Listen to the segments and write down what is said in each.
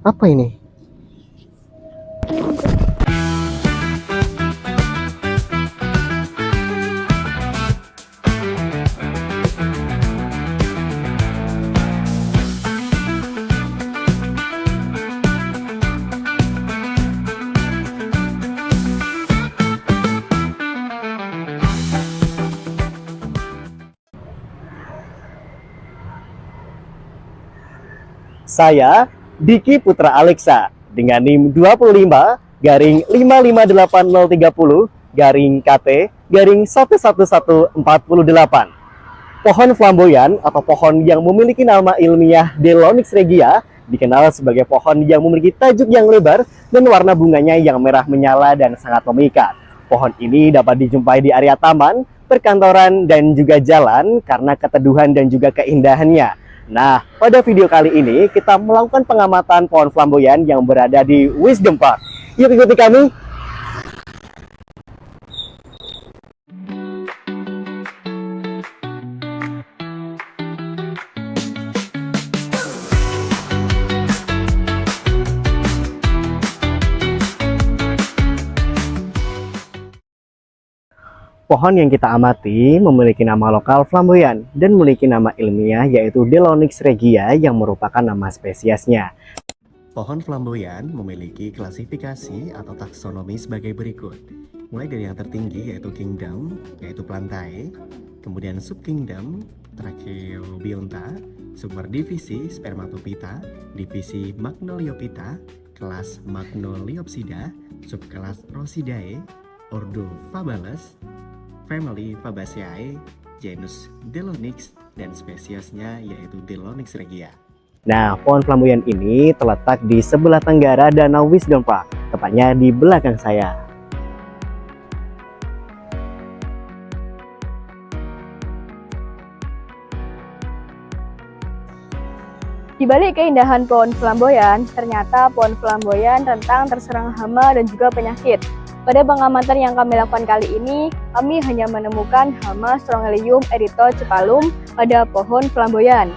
Apa ini? Saya Diki Putra Alexa dengan NIM 25505048. Pohon flamboyan atau pohon yang memiliki nama ilmiah Delonix regia dikenal sebagai pohon yang memiliki tajuk yang lebar dan warna bunganya yang merah menyala dan sangat memikat. Pohon ini dapat dijumpai di area taman, perkantoran, dan juga jalan karena keteduhan dan juga keindahannya. Nah, pada video kali ini kita melakukan pengamatan pohon flamboyan yang berada di Wisdom Park. Yuk ikuti kami. Pohon yang kita amati memiliki nama lokal flamboyan dan memiliki nama ilmiah yaitu Delonix regia yang merupakan nama spesiesnya. Pohon flamboyan memiliki klasifikasi atau taksonomi sebagai berikut. Mulai dari yang tertinggi yaitu kingdom, yaitu plantae, kemudian subkingdom, Tracheobionta, subdivisi Spermatophyta, divisi Magnoliophyta, kelas Magnoliopsida, subkelas Rhosidae, ordo Fabales, family Fabaceae, genus Delonix, dan spesiesnya yaitu Delonix regia. Nah, pohon flamboyan ini terletak di sebelah tenggara Danau Wisdom Park, tepatnya di belakang saya. Di balik keindahan pohon flamboyan, ternyata pohon flamboyan rentan terserang hama dan juga penyakit. Pada pengamatan yang kami lakukan kali ini, kami hanya menemukan hama Strongylium erythrocephalum pada pohon flamboyan.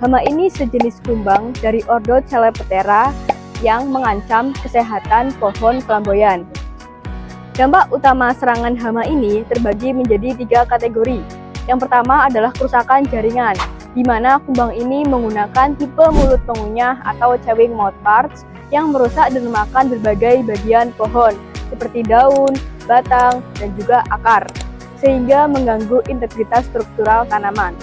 Hama ini sejenis kumbang dari ordo Coleoptera yang mengancam kesehatan pohon flamboyan. Dampak utama serangan hama ini terbagi menjadi 3 kategori. Yang pertama adalah kerusakan jaringan, di mana kumbang ini menggunakan tipe mulut pengunyah atau chewing mouth parts yang merusak dan memakan berbagai bagian pohon, seperti daun, batang, dan juga akar, sehingga mengganggu integritas struktural tanaman.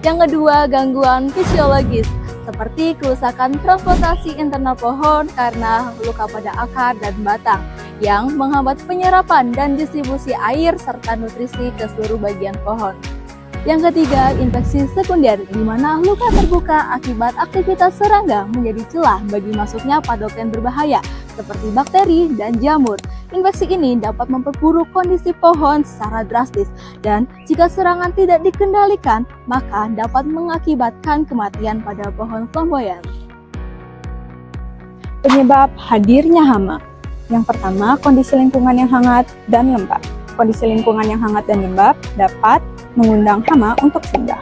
Yang kedua, gangguan fisiologis, seperti kerusakan transportasi internal pohon karena luka pada akar dan batang, yang menghambat penyerapan dan distribusi air serta nutrisi ke seluruh bagian pohon. Yang ketiga, infeksi sekunder, di mana luka terbuka akibat aktivitas serangga menjadi celah bagi masuknya patogen berbahaya, seperti bakteri dan jamur. Infeksi ini dapat memperburuk kondisi pohon secara drastis, dan jika serangan tidak dikendalikan, maka dapat mengakibatkan kematian pada pohon flamboyan. Penyebab hadirnya hama. Yang pertama, kondisi lingkungan yang hangat dan lembab. Kondisi lingkungan yang hangat dan lembab dapat mengundang hama untuk singgah.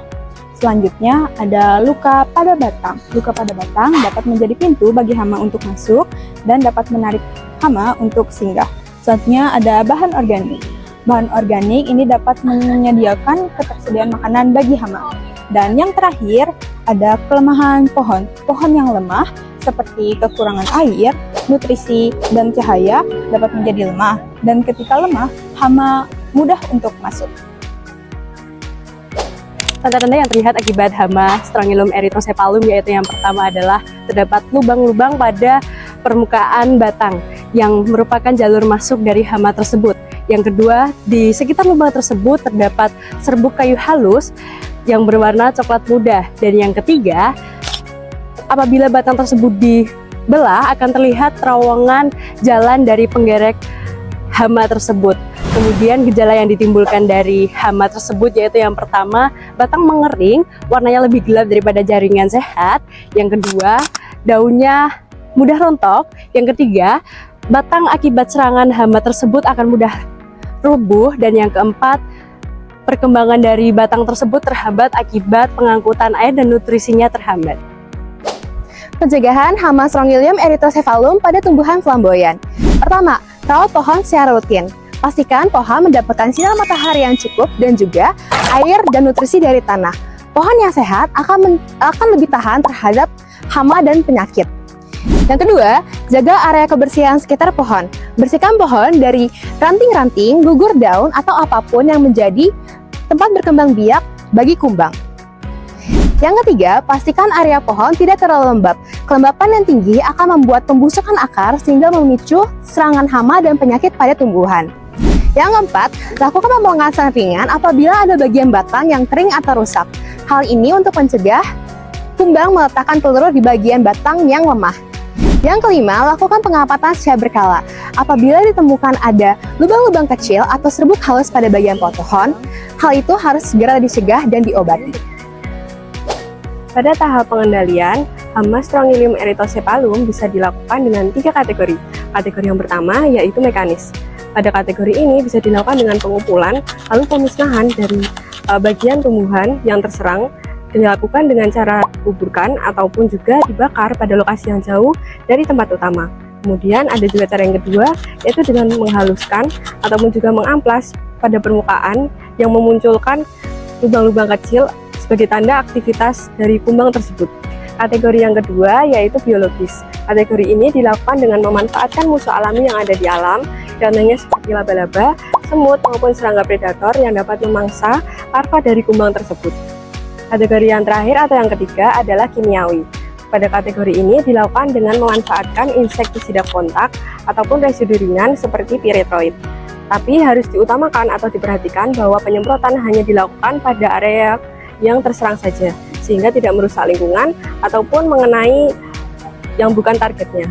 Selanjutnya ada luka pada batang. Luka pada batang dapat menjadi pintu bagi hama untuk masuk dan dapat menarik hama untuk singgah. Selanjutnya ada bahan organik. Bahan organik ini dapat menyediakan ketersediaan makanan bagi hama. Dan yang terakhir ada kelemahan pohon. Pohon yang lemah seperti kekurangan air, nutrisi, dan cahaya dapat menjadi lemah. Dan ketika lemah, hama mudah untuk masuk. Tanda-tanda yang terlihat akibat hama Strongylium erythrocephalum yaitu yang pertama adalah terdapat lubang-lubang pada permukaan batang yang merupakan jalur masuk dari hama tersebut. Yang kedua, di sekitar lubang tersebut terdapat serbuk kayu halus yang berwarna coklat muda. Dan yang ketiga, apabila batang tersebut dibelah akan terlihat terowongan jalan dari penggerek hama tersebut. Kemudian gejala yang ditimbulkan dari hama tersebut yaitu yang pertama, batang mengering, warnanya lebih gelap daripada jaringan sehat. Yang kedua, daunnya mudah rontok. Yang ketiga, batang akibat serangan hama tersebut akan mudah rubuh. Dan yang keempat, perkembangan dari batang tersebut terhambat akibat pengangkutan air dan nutrisinya terhambat. Pencegahan hama Strongylium erythrocephalum pada tumbuhan flamboyan. Pertama, rawat pohon secara rutin. Pastikan pohon mendapatkan sinar matahari yang cukup dan juga air dan nutrisi dari tanah. Pohon yang sehat akan lebih tahan terhadap hama dan penyakit. Yang kedua, jaga area kebersihan sekitar pohon. Bersihkan pohon dari ranting-ranting, gugur daun, atau apapun yang menjadi tempat berkembang biak bagi kumbang. Yang ketiga, pastikan area pohon tidak terlalu lembab. Kelembapan yang tinggi akan membuat pembusukan akar sehingga memicu serangan hama dan penyakit pada tumbuhan. Yang keempat, lakukan pemangkasan ringan apabila ada bagian batang yang kering atau rusak. Hal ini untuk mencegah kumbang meletakkan telur di bagian batang yang lemah. Yang kelima, lakukan pengamatan secara berkala. Apabila ditemukan ada lubang-lubang kecil atau serbuk halus pada bagian pohon, hal itu harus segera dicegah dan diobati. Pada tahap pengendalian, hama Strongylium erythrocephalum bisa dilakukan dengan 3 kategori. Kategori yang pertama yaitu mekanis. Pada kategori ini bisa dilakukan dengan pengumpulan lalu pemusnahan dari bagian tumbuhan yang terserang, dilakukan dengan cara kuburkan ataupun juga dibakar pada lokasi yang jauh dari tempat utama. Kemudian ada juga cara yang kedua, yaitu dengan menghaluskan ataupun juga mengamplas pada permukaan yang memunculkan lubang-lubang kecil sebagai tanda aktivitas dari kumbang tersebut. Kategori yang kedua yaitu biologis. Kategori ini dilakukan dengan memanfaatkan musuh alami yang ada di alam, contohnya seperti laba-laba, semut maupun serangga predator yang dapat memangsa larva dari kumbang tersebut. Kategori yang terakhir atau yang ketiga adalah kimiawi. Pada kategori ini dilakukan dengan memanfaatkan insektisida kontak ataupun residu ringan seperti pyrethroid. Tapi harus diutamakan atau diperhatikan bahwa penyemprotan hanya dilakukan pada area yang terserang saja, sehingga tidak merusak lingkungan ataupun mengenai yang bukan targetnya.